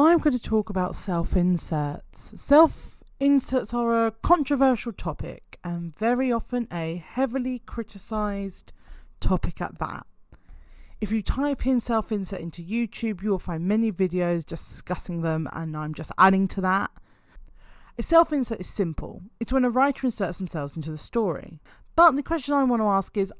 I'm going to talk about self-inserts. Self-inserts are a controversial topic and very often a heavily criticised topic at that. If you type in self-insert into YouTube, you will find many videos discussing them, and I'm just adding to that. A self-insert is simple. It's when a writer inserts themselves into the story. But the question I want to ask is,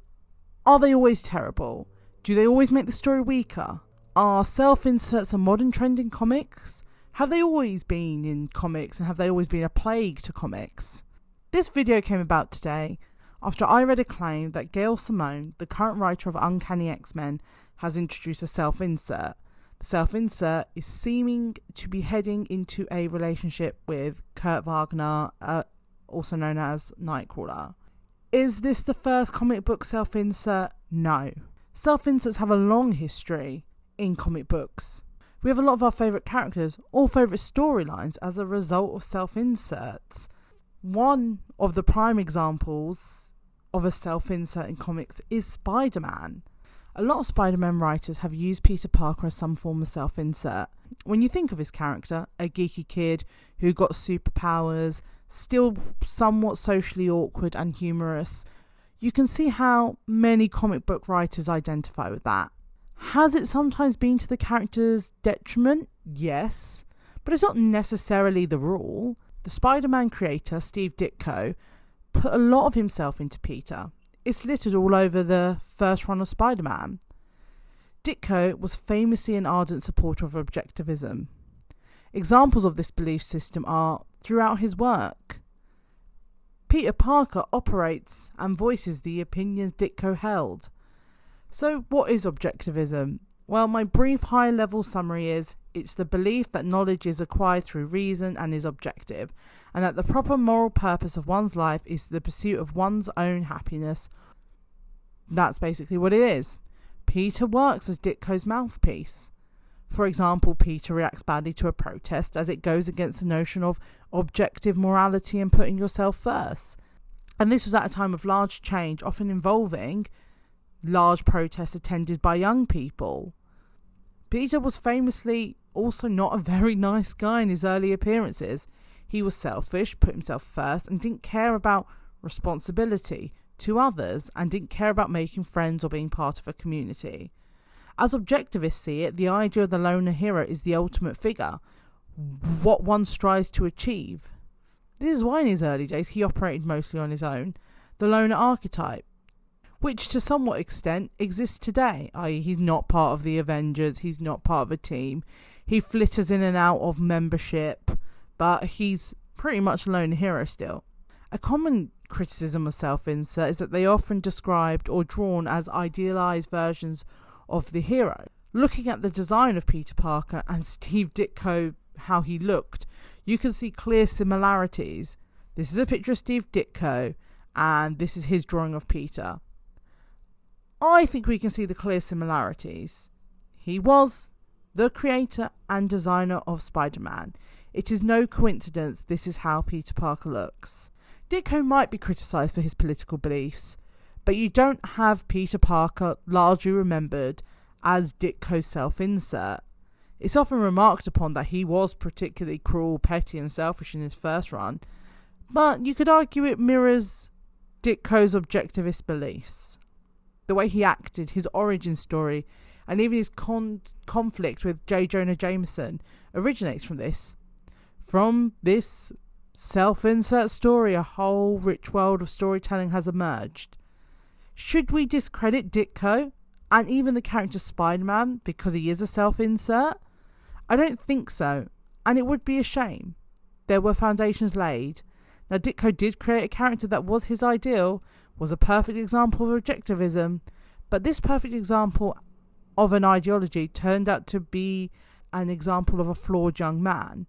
are they always terrible? Do they always make the story weaker? Are self-inserts a modern trend in comics? Have they always been in comics, and have they always been a plague to comics? This video came about today after I read a claim that Gail Simone, the current writer of Uncanny X-Men, has introduced a self-insert. The self-insert is seeming to be heading into a relationship with Kurt Wagner, also known as Nightcrawler. Is this the first comic book self-insert? No. Self-inserts have a long history in comic books. We have a lot of our favourite characters or favourite storylines as a result of self-inserts. One of the prime examples of a self-insert in comics is Spider-Man. A lot of Spider-Man writers have used Peter Parker as some form of self-insert. When you think of his character, a geeky kid who got superpowers, still somewhat socially awkward and humorous, you can see how many comic book writers identify with that. Has it sometimes been to the character's detriment? Yes, but it's not necessarily the rule. The Spider-Man creator, Steve Ditko, put a lot of himself into Peter. It's littered all over the first run of Spider-Man. Ditko was famously an ardent supporter of objectivism. Examples of this belief system are throughout his work. Peter Parker operates and voices the opinions Ditko held. So what is objectivism? Well, my brief high-level summary is, it's the belief that knowledge is acquired through reason and is objective, and that the proper moral purpose of one's life is the pursuit of one's own happiness. That's basically what it is. Peter works as Ditko's mouthpiece. For example, Peter reacts badly to a protest as it goes against the notion of objective morality and putting yourself first. And this was at a time of large change, often involving large protests attended by young people. Peter was famously also not a very nice guy in his early appearances. He was selfish, put himself first, and didn't care about responsibility to others, and didn't care about making friends or being part of a community. As objectivists see it, the idea of the loner hero is the ultimate figure, what one strives to achieve. This is why in his early days he operated mostly on his own, the loner archetype, which to somewhat extent exists today, i.e. he's not part of the Avengers, he's not part of a team, he flitters in and out of membership, but he's pretty much a lone hero still. A common criticism of self-insert is that they are often described or drawn as idealised versions of the hero. Looking at the design of Peter Parker and Steve Ditko, how he looked, you can see clear similarities. This is a picture of Steve Ditko, and this is his drawing of Peter. I think we can see the clear similarities. He was the creator and designer of Spider-Man. It is no coincidence this is how Peter Parker looks. Ditko might be criticised for his political beliefs, but you don't have Peter Parker largely remembered as Ditko's self-insert. It's often remarked upon that he was particularly cruel, petty and selfish in his first run, but you could argue it mirrors Ditko's objectivist beliefs. The way he acted, his origin story, and even his conflict with J. Jonah Jameson originates from this. From this self-insert story, a whole rich world of storytelling has emerged. Should we discredit Ditko and even the character Spider-Man because he is a self-insert? I don't think so, and it would be a shame. There were foundations laid. Now, Ditko did create a character that was his ideal, was a perfect example of objectivism, but this perfect example of an ideology turned out to be an example of a flawed young man,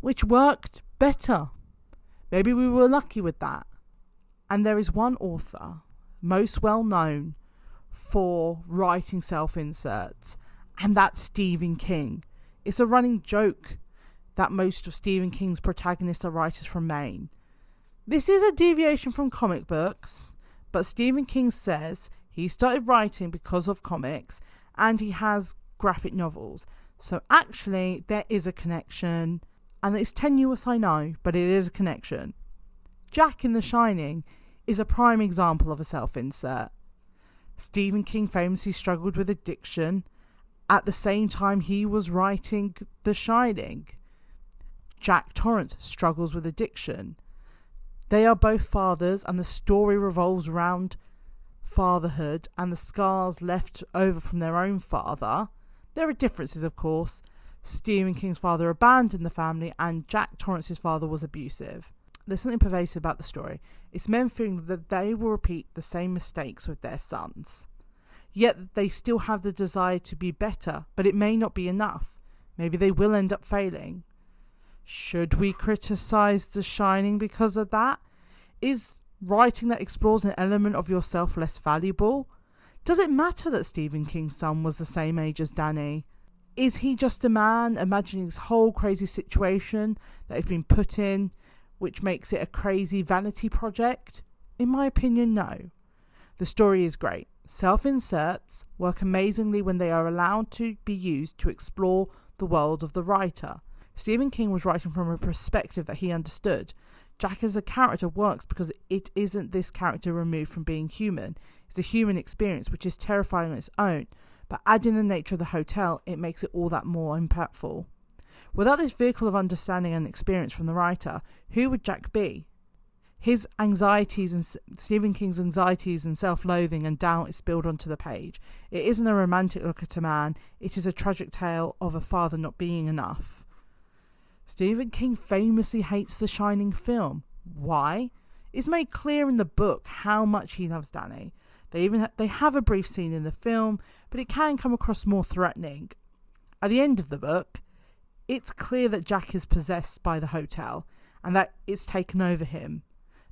which worked better. Maybe we were lucky with that. And there is one author, most well known for writing self-inserts, and that's Stephen King. It's a running joke that most of Stephen King's protagonists are writers from Maine. This is a deviation from comic books, but Stephen King says he started writing because of comics and he has graphic novels. So actually, there is a connection, and it's tenuous, I know, but it is a connection. Jack in The Shining is a prime example of a self-insert. Stephen King famously struggled with addiction at the same time he was writing The Shining. Jack Torrance struggles with addiction. They are both fathers, and the story revolves around fatherhood and the scars left over from their own father. There are differences, of course. Stephen King's father abandoned the family, and Jack Torrance's father was abusive. There's something pervasive about the story. It's men feeling that they will repeat the same mistakes with their sons. Yet they still have the desire to be better, but it may not be enough. Maybe they will end up failing. Should we criticise The Shining because of that? Is writing that explores an element of yourself less valuable? Does it matter that Stephen King's son was the same age as Danny? Is he just a man imagining this whole crazy situation that he's been put in, which makes it a crazy vanity project? In my opinion, no. The story is great. Self-inserts work amazingly when they are allowed to be used to explore the world of the writer. Stephen King was writing from a perspective that he understood. Jack as a character works because it isn't this character removed from being human. It's a human experience which is terrifying on its own, but adding the nature of the hotel, it makes it all that more impactful. Without this vehicle of understanding and experience from the writer, who would Jack be? His anxieties and Stephen King's anxieties and self-loathing and doubt is spilled onto the page. It isn't a romantic look at a man, it is a tragic tale of a father not being enough. Stephen King famously hates the Shining film. Why? It's made clear in the book how much he loves Danny. They have a brief scene in the film, but it can come across more threatening. At the end of the book, it's clear that Jack is possessed by the hotel and that it's taken over him.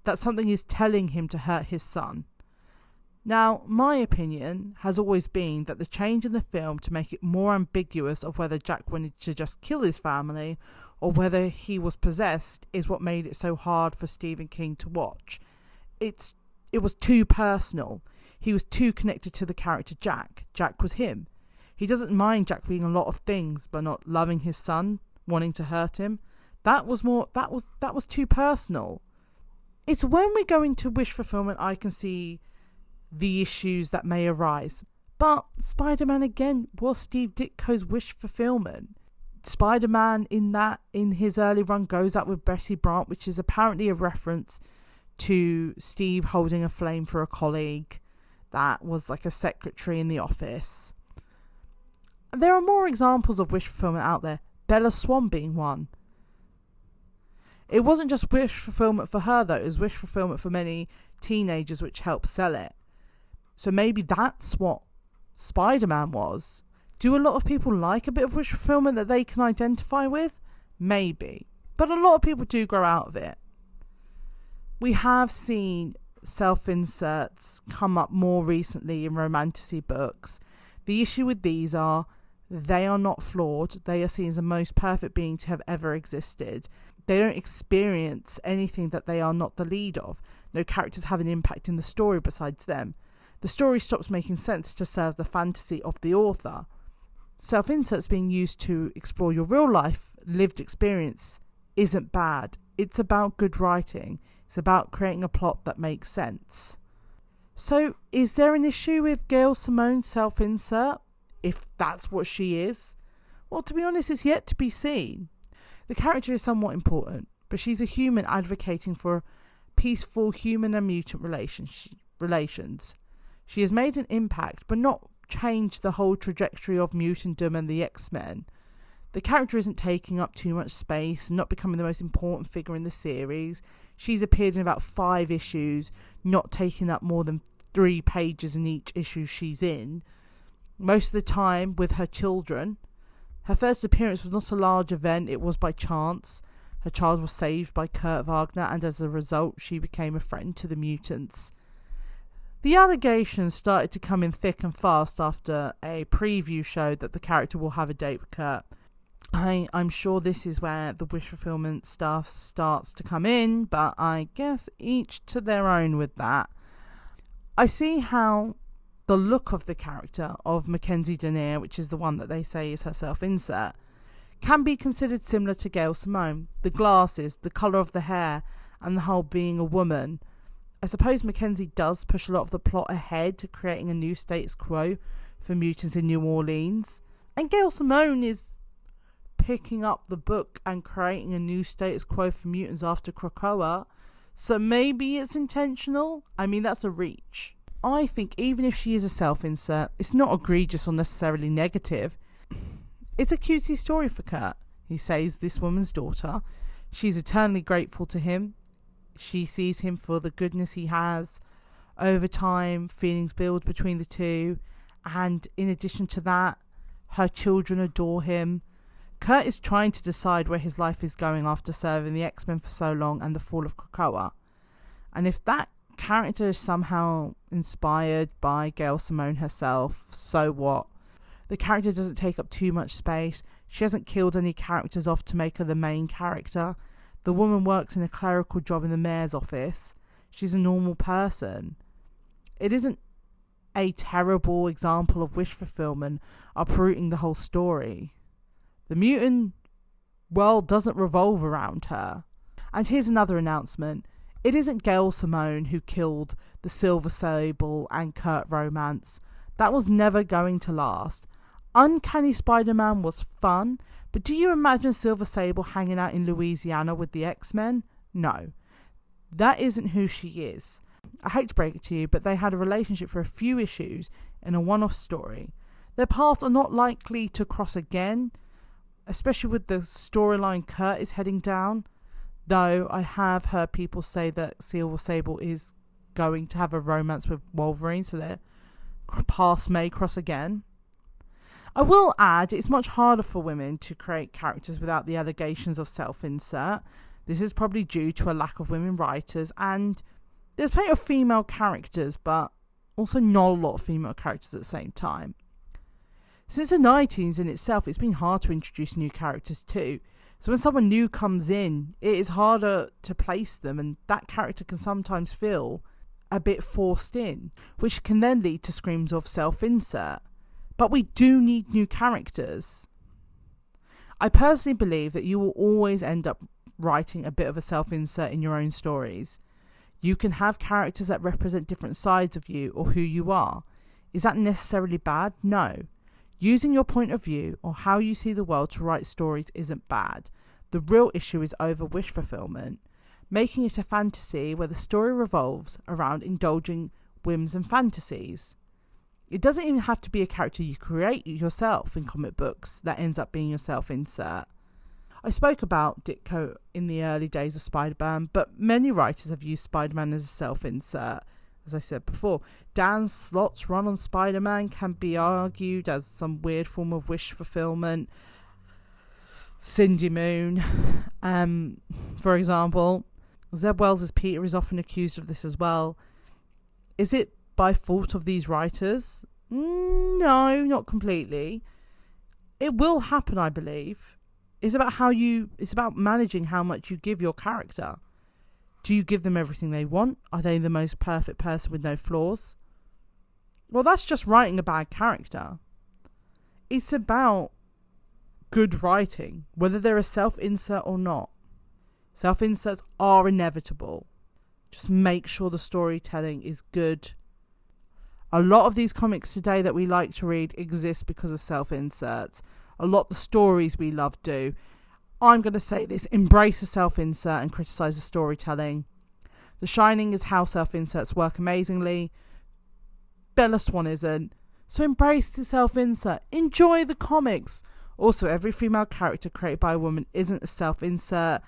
That something is telling him to hurt his son. Now, my opinion has always been that the change in the film to make it more ambiguous of whether Jack wanted to just kill his family or whether he was possessed is what made it so hard for Stephen King to watch. It was too personal. He was too connected to the character Jack. Jack was him. He doesn't mind Jack being a lot of things, but not loving his son, wanting to hurt him. That was too personal. It's when we go into wish fulfillment I can see the issues that may arise. But Spider-Man again was Steve Ditko's wish fulfillment. Spider-Man in his early run goes out with Betty Brant, which is apparently a reference to Steve holding a flame for a colleague that was like a secretary in the office. There are more examples of wish fulfillment out there, Bella Swan being one. It wasn't just wish fulfillment for her though, it was wish fulfillment for many teenagers, which helped sell it. So maybe that's what Spider-Man was. Do a lot of people like a bit of wish fulfillment that they can identify with? Maybe. But a lot of people do grow out of it. We have seen self-inserts come up more recently in romantasy books. The issue with these are they are not flawed. They are seen as the most perfect being to have ever existed. They don't experience anything that they are not the lead of. No characters have an impact in the story besides them. The story stops making sense to serve the fantasy of the author. Self-inserts being used to explore your real life, lived experience isn't bad. It's about good writing. It's about creating a plot that makes sense. So, is there an issue with Gail Simone's self-insert? If that's what she is? Well, to be honest, it's yet to be seen. The character is somewhat important, but she's a human advocating for peaceful human and mutant relations. She has made an impact, but not changed the whole trajectory of mutantdom and the X-Men. The character isn't taking up too much space and not becoming the most important figure in the series. She's appeared in about 5 issues, not taking up more than 3 pages in each issue she's in. Most of the time with her children. Her first appearance was not a large event, it was by chance. Her child was saved by Kurt Wagner, and as a result she became a friend to the mutants. The allegations started to come in thick and fast after a preview showed that the character will have a date with Kurt. I'm sure this is where the wish fulfillment stuff starts to come in, but I guess each to their own with that. I see how the look of the character of Mackenzie Denier, which is the one that they say is her self-insert, can be considered similar to Gail Simone. The glasses, the colour of the hair, and the whole being a woman. I suppose Mackenzie does push a lot of the plot ahead to creating a new status quo for mutants in New Orleans. And Gail Simone is picking up the book and creating a new status quo for mutants after Krakoa. So maybe it's intentional. I mean, that's a reach. I think even if she is a self-insert, it's not egregious or necessarily negative. It's a cutesy story for Kurt. He says this woman's daughter. She's eternally grateful to him. She sees him for the goodness he has. Over time, feelings build between the two. And in addition to that, her children adore him. Kurt is trying to decide where his life is going after serving the X-Men for so long and the fall of Krakoa. And if that character is somehow inspired by Gail Simone herself, so what? The character doesn't take up too much space. She hasn't killed any characters off to make her the main character. The woman works in a clerical job in the mayor's office. She's a normal person. It isn't a terrible example of wish fulfillment uprooting the whole story. The mutant world doesn't revolve around her. And here's another announcement. It isn't Gail Simone who killed the Silver Sable and Kurt romance. That was never going to last. Uncanny Spider-Man was fun, but do you imagine Silver Sable hanging out in Louisiana with the X-Men? No. That isn't who she is. I hate to break it to you, but they had a relationship for a few issues in a one-off story. Their paths are not likely to cross again, especially with the storyline Kurt is heading down. Though I have heard people say that Silver Sable is going to have a romance with Wolverine, so their paths may cross again. I will add, it's much harder for women to create characters without the allegations of self-insert. This is probably due to a lack of women writers, and there's plenty of female characters, but also not a lot of female characters at the same time. Since the 90s in itself, it's been hard to introduce new characters too. So when someone new comes in, it is harder to place them, and that character can sometimes feel a bit forced in, which can then lead to screams of self-insert. But we do need new characters. I personally believe that you will always end up writing a bit of a self-insert in your own stories. You can have characters that represent different sides of you or who you are. Is that necessarily bad? No. Using your point of view or how you see the world to write stories isn't bad. The real issue is over wish fulfillment, making it a fantasy where the story revolves around indulging whims and fantasies. It doesn't even have to be a character you create yourself in comic books that ends up being your self-insert. I spoke about Ditko in the early days of Spider-Man, but many writers have used Spider-Man as a self-insert. As I said before, Dan Slott's run on Spider-Man can be argued as some weird form of wish fulfillment. Cindy Moon, for example. Zeb Wells' Peter is often accused of this as well. Is it by fault of these writers? No, not completely. It will happen, I believe. It's about managing how much you give your character. Do you give them everything they want? Are they the most perfect person with no flaws? Well, that's just writing a bad character. It's about good writing, whether they're a self-insert or not. Self-inserts are inevitable. Just make sure the storytelling is good. A lot of these comics today that we like to read exist because of self-inserts. A lot of the stories we love do. I'm going to say this, embrace the self-insert and criticise the storytelling. The Shining is how self-inserts work amazingly. Bella Swan isn't. So embrace the self-insert. Enjoy the comics. Also, every female character created by a woman isn't a self-insert.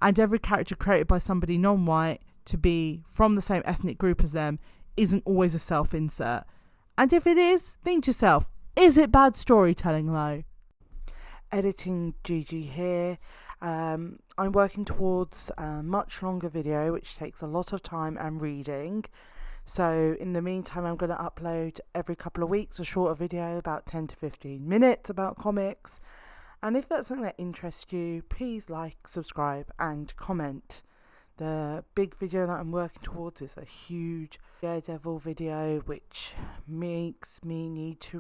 And every character created by somebody non-white to be from the same ethnic group as them isn't always a self-insert. And if it is, think to yourself, is it bad storytelling though? Editing Gigi here. I'm working towards a much longer video, which takes a lot of time and reading. So in the meantime, I'm going to upload every couple of weeks a shorter video, about 10 to 15 minutes about comics. And if that's something that interests you, please like, subscribe and comment. The big video that I'm working towards is a huge Daredevil video, which means I need to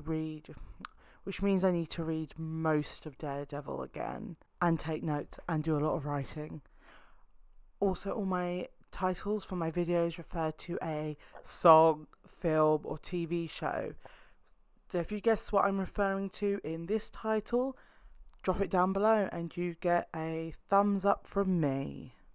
read most of Daredevil again and take notes and do a lot of writing. Also, all my titles for my videos refer to a song, film or TV show. So if you guess what I'm referring to in this title, drop it down below and you get a thumbs up from me.